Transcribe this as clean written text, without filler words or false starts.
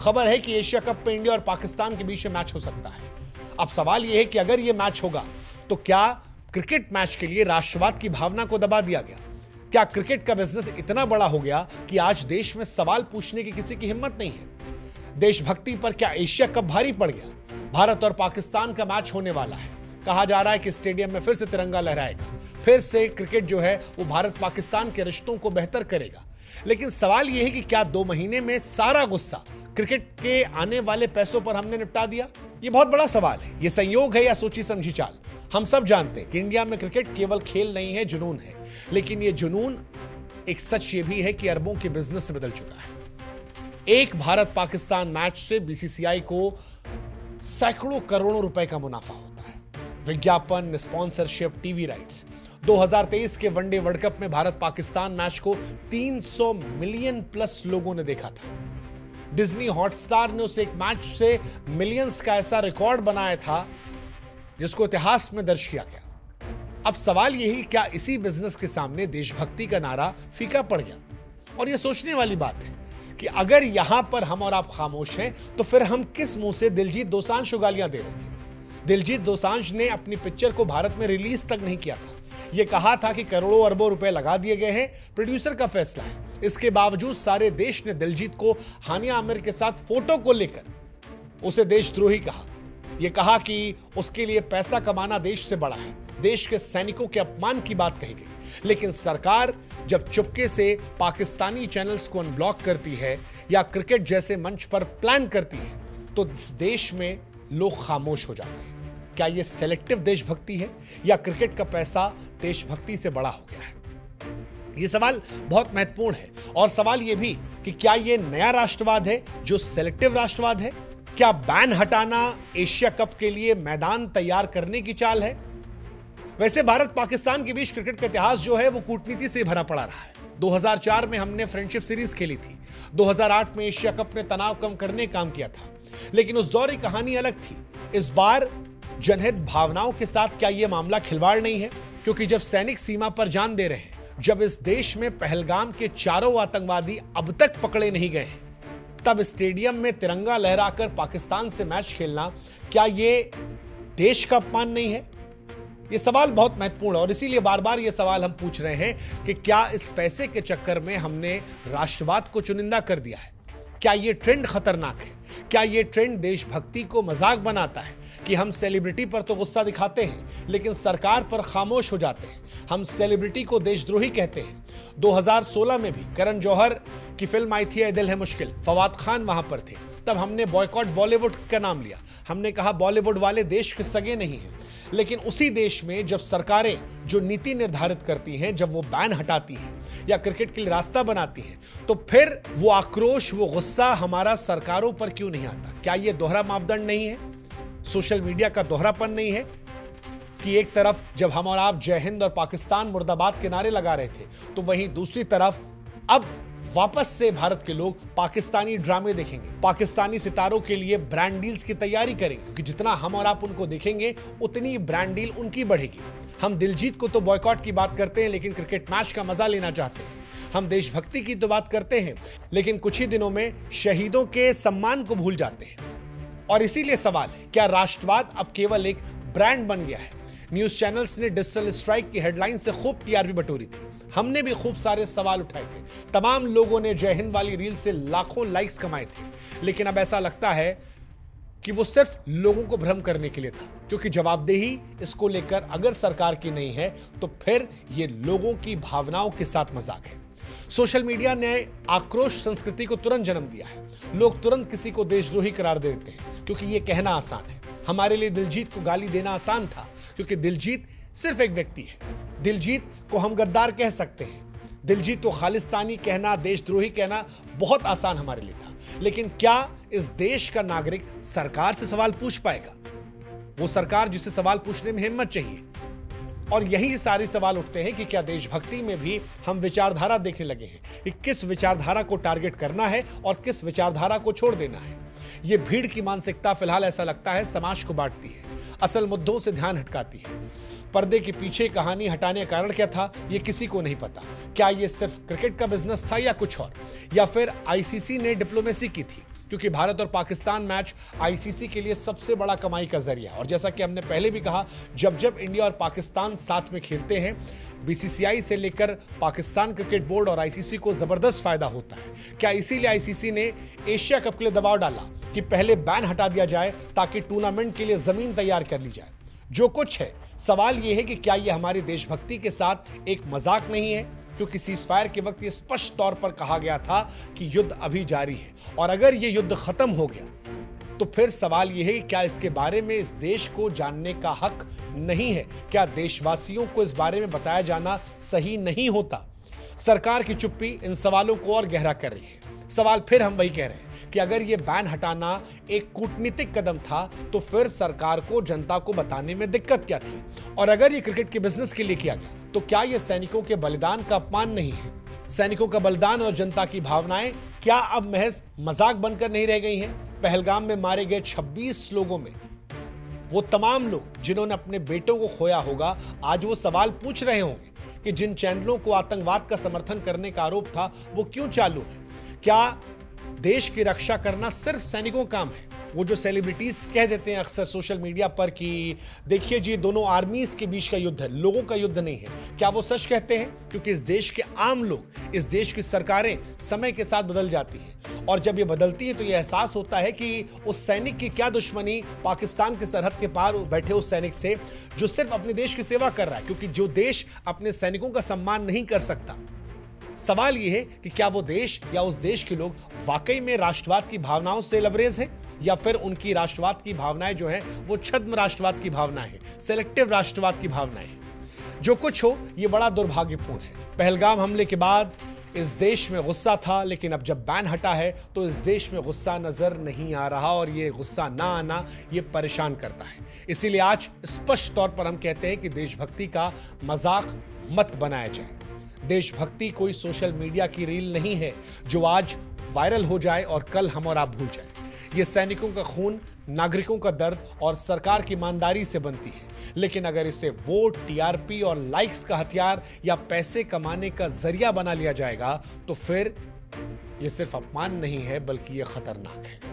खबर है कि एशिया कप में इंडिया और पाकिस्तान के बीच में मैच हो सकता है। अब सवाल यह है कि अगर यह मैच होगा तो क्या क्रिकेट मैच के लिए राष्ट्रवाद की भावना को दबा दिया गया? क्या क्रिकेट का बिजनेस इतना बड़ा हो गया कि आज देश में सवाल पूछने की किसी की हिम्मत नहीं है? देशभक्ति पर क्या एशिया कप भारी पड़ गया? भारत और पाकिस्तान का मैच होने वाला है। कहा जा रहा है कि स्टेडियम में फिर से तिरंगा लहराएगा, फिर से क्रिकेट जो है वो भारत पाकिस्तान के रिश्तों को बेहतर करेगा। लेकिन सवाल यह है कि क्या 2 महीने में सारा गुस्सा क्रिकेट के आने वाले पैसों पर हमने निपटा दिया? ये बहुत बड़ा सवाल है। ये संयोग है या सोची समझी चाल? हम सब जानते हैं कि इंडिया में क्रिकेट केवल खेल नहीं है, जुनून है। लेकिन ये जुनून एक सच ये भी है कि अरबों के बिजनेस से बदल चुका है। एक भारत पाकिस्तान मैच से बीसीसीआई को सैकड़ों करोड़ों रुपए का मुनाफा होता है। विज्ञापन, स्पॉन्सरशिप, टीवी राइट्स। 2023 के वनडे वर्ल्ड कप में भारत पाकिस्तान मैच को 300 मिलियन प्लस लोगों ने देखा था। डिज्नी हॉटस्टार ने उस एक मैच से मिलियंस का ऐसा रिकॉर्ड बनाया था जिसको इतिहास में दर्ज किया गया। अब सवाल यही, क्या इसी बिजनेस के सामने देशभक्ति का नारा फीका पड़ गया? और यह सोचने वाली बात है कि अगर यहां पर हम और आप खामोश हैं तो फिर हम किस मुंह से दिलजीत दोसांझ को गालियां दे रहे थे? दिलजीत दोसांझ ने अपनी पिक्चर को भारत में रिलीज तक नहीं किया था। यह कहा था कि करोड़ों अरबों रुपए लगा दिए गए हैं, प्रोड्यूसर का फैसला है। इसके बावजूद सारे देश ने दिलजीत को हानिया आमिर के साथ फोटो को लेकर उसे देशद्रोही कहा। यह कहा कि उसके लिए पैसा कमाना देश से बड़ा है। देश के सैनिकों के अपमान की बात कही गई। लेकिन सरकार जब चुपके से पाकिस्तानी चैनल्स को अनब्लॉक करती है या क्रिकेट जैसे मंच पर प्लान करती है तो इस देश में लोग खामोश हो जाते हैं। क्या यह सेलेक्टिव देशभक्ति है या क्रिकेट का पैसा देशभक्ति से बड़ा हो गया है? यह सवाल बहुत महत्वपूर्ण है। और सवाल यह भी कि क्या यह नया राष्ट्रवाद है जो सेलेक्टिव राष्ट्रवाद है? क्या बैन हटाना एशिया कप के लिए मैदान तैयार करने की चाल है? वैसे भारत पाकिस्तान के बीच क्रिकेट का इतिहास जो है वो कूटनीति से भरा पड़ा रहा है। 2004 में हमने फ्रेंडशिप सीरीज खेली थी। 2008 में एशिया कप ने तनाव कम करने काम किया था। लेकिन उस दौर की कहानी अलग थी। इस बार जनहित भावनाओं के साथ क्या यह मामला खिलवाड़ नहीं है? क्योंकि जब सैनिक सीमा पर जान दे रहे हैं, जब इस देश में पहलगाम के 4 आतंकवादी अब तक पकड़े नहीं गए हैं, तब स्टेडियम में तिरंगा लहराकर पाकिस्तान से मैच खेलना क्या यह देश का अपमान नहीं है? यह सवाल बहुत महत्वपूर्ण है और इसीलिए बार बार यह सवाल हम पूछ रहे हैं कि क्या इस पैसे के चक्कर में हमने राष्ट्रवाद को चुनिंदा कर दिया है? क्या यह ट्रेंड खतरनाक है? क्या यह ट्रेंड देशभक्ति को मजाक बनाता है कि हम सेलिब्रिटी पर तो गुस्सा दिखाते हैं लेकिन सरकार पर खामोश हो जाते हैं? हम सेलिब्रिटी को देशद्रोही कहते हैं। 2016 में भी करण जौहर की फिल्म आई थी ऐ दिल है मुश्किल, फवाद खान वहां पर थे। तब हमने बॉयकॉट बॉलीवुड का नाम लिया। हमने कहा बॉलीवुड वाले देश के सगे नहीं हैं। लेकिन उसी देश में जब सरकारें जो नीति निर्धारित करती हैं, जब वो बैन हटाती हैं या क्रिकेट के लिए रास्ता बनाती हैं, तो फिर वो आक्रोश, वो गुस्सा हमारा सरकारों पर क्यों नहीं आता? क्या ये दोहरा मापदंड नहीं है? सोशल मीडिया का दोहरापन नहीं है कि एक तरफ जब हम और आप जय हिंद और पाकिस्तान मुर्दाबाद के नारे लगा रहे थे तो वहीं दूसरी तरफ अब वापस से भारत के लोग पाकिस्तानी ड्रामे देखेंगे, पाकिस्तानी सितारों के लिए ब्रांड डील्स की तैयारी करेंगे, क्योंकि जितना हम और आप उनको देखेंगे उतनी ब्रांड डील उनकी बढ़ेगी। हम दिलजीत को तो बॉयकॉट की बात करते हैं लेकिन क्रिकेट मैच का मजा लेना चाहते हैं। हम देशभक्ति की तो बात करते हैं लेकिन कुछ ही दिनों में शहीदों के सम्मान को भूल जाते हैं। और इसीलिए सवाल है, क्या राष्ट्रवाद अब केवल एक ब्रांड बन गया है? न्यूज चैनल्स ने डिजिटल स्ट्राइक की हेडलाइन से खूब टीआरपी बटोरी थी। हमने भी खूब सारे सवाल उठाए थे। तमाम लोगों ने जय हिंद वाली रील से लाखों लाइक्स कमाए थे। लेकिन अब ऐसा लगता है कि वो सिर्फ लोगों को भ्रम करने के लिए था, क्योंकि जवाबदेही इसको लेकर अगर सरकार की नहीं है तो फिर ये लोगों की भावनाओं के साथ मजाक है। सोशल मीडिया ने आक्रोश संस्कृति को तुरंत जन्म दिया है। लोग तुरंत किसी को देशद्रोही करार देते हैं क्योंकि ये कहना आसान है। हमारे लिए दिलजीत को गाली देना आसान था क्योंकि दिलजीत सिर्फ एक व्यक्ति है। दिलजीत को हम गद्दार कह सकते हैं। दिलजीत को खालिस्तानी कहना, देशद्रोही कहना बहुत आसान हमारे लिए था। लेकिन क्या इस देश का नागरिक सरकार से सवाल पूछ पाएगा? वो सरकार जिसे सवाल पूछने में हिम्मत चाहिए। और यही सारे सवाल उठते हैं कि क्या देशभक्ति में भी हम विचारधारा देखने लगे हैं कि किस विचारधारा को टारगेट करना है और किस विचारधारा को छोड़ देना है। ये भीड़ की मानसिकता फिलहाल ऐसा लगता है समाज को बांटती है, असल मुद्दों से ध्यान हटकाती है। पर्दे के पीछे कहानी हटाने का कारण क्या था, ये किसी को नहीं पता। क्या ये सिर्फ क्रिकेट का बिजनेस था या कुछ और, या फिर आईसीसी ने डिप्लोमेसी की थी? क्योंकि भारत और पाकिस्तान मैच आईसीसी के लिए सबसे बड़ा कमाई का जरिया है। और जैसा कि हमने पहले भी कहा, जब जब इंडिया और पाकिस्तान साथ में खेलते हैं, बीसीसीआई से लेकर पाकिस्तान क्रिकेट बोर्ड और आईसीसी को जबरदस्त फायदा होता है। क्या इसीलिए आईसीसी ने एशिया कप के लिए दबाव डाला कि पहले बैन हटा दिया जाए ताकि टूर्नामेंट के लिए जमीन तैयार कर ली जाए? जो कुछ है, सवाल यह है कि क्या यह हमारी देशभक्ति के साथ एक मजाक नहीं है? क्योंकि सीजफायर के वक्त यह स्पष्ट तौर पर कहा गया था कि युद्ध अभी जारी है, और अगर यह युद्ध खत्म हो गया तो फिर सवाल यह है कि क्या इसके बारे में इस देश को जानने का हक नहीं है? क्या देशवासियों को इस बारे में बताया जाना सही नहीं होता? सरकार की चुप्पी इन सवालों को और गहरा कर रही है। सवाल फिर हम वही कह रहे हैं कि अगर यह बैन हटाना एक कूटनीतिक कदम था तो फिर सरकार को जनता को बताने में दिक्कत क्या थी? और अगर यह क्रिकेट के बिजनेस के लिए किया गया तो क्या यह सैनिकों के बलिदान का अपमान नहीं है? सैनिकों का बलिदान और जनता की भावनाएं क्या अब महज मजाक बनकर नहीं रह गई हैं? पहलगाम में मारे गए 26 लोगों में वो तमाम लोग जिन्होंने अपने बेटों को खोया होगा, आज वो सवाल पूछ रहे होंगे कि जिन चैनलों को आतंकवाद का समर्थन करने का आरोप था वो क्यों चालू है? क्या देश की रक्षा करना सिर्फ सैनिकों का काम है? वो जो सेलिब्रिटीज कह देते हैं अक्सर सोशल मीडिया पर कि देखिए जी, दोनों आर्मीज के बीच का युद्ध है, लोगों का युद्ध नहीं है, क्या वो सच कहते हैं? क्योंकि इस देश के आम लोग, इस देश की सरकारें समय के साथ बदल जाती हैं, और जब ये बदलती है तो ये एहसास होता है कि उस सैनिक की क्या दुश्मनी पाकिस्तान की सरहद के पार बैठे उस सैनिक से जो सिर्फ अपने देश की सेवा कर रहा है। क्योंकि जो देश अपने सैनिकों का सम्मान नहीं कर सकता, सवाल यह है कि क्या वो देश या उस देश के लोग वाकई में राष्ट्रवाद की भावनाओं से लबरेज हैं, या फिर उनकी राष्ट्रवाद की भावनाएं जो हैं वो छद्म राष्ट्रवाद की भावनाएं हैं, सेलेक्टिव राष्ट्रवाद की भावनाएं हैं। जो कुछ हो, ये बड़ा दुर्भाग्यपूर्ण है। पहलगाम हमले के बाद इस देश में गुस्सा था, लेकिन अब जब बैन हटा है तो इस देश में गुस्सा नजर नहीं आ रहा, और ये गुस्सा ना आना ये परेशान करता है। इसीलिए आज स्पष्ट तौर पर हम कहते हैं कि देशभक्ति का मजाक मत बनाया जाए। देशभक्ति कोई सोशल मीडिया की रील नहीं है जो आज वायरल हो जाए और कल हम और आप भूल जाए। ये सैनिकों का खून, नागरिकों का दर्द और सरकार की ईमानदारी से बनती है। लेकिन अगर इसे वोट, टीआरपी और लाइक्स का हथियार या पैसे कमाने का जरिया बना लिया जाएगा तो फिर यह सिर्फ अपमान नहीं है बल्कि यह खतरनाक है।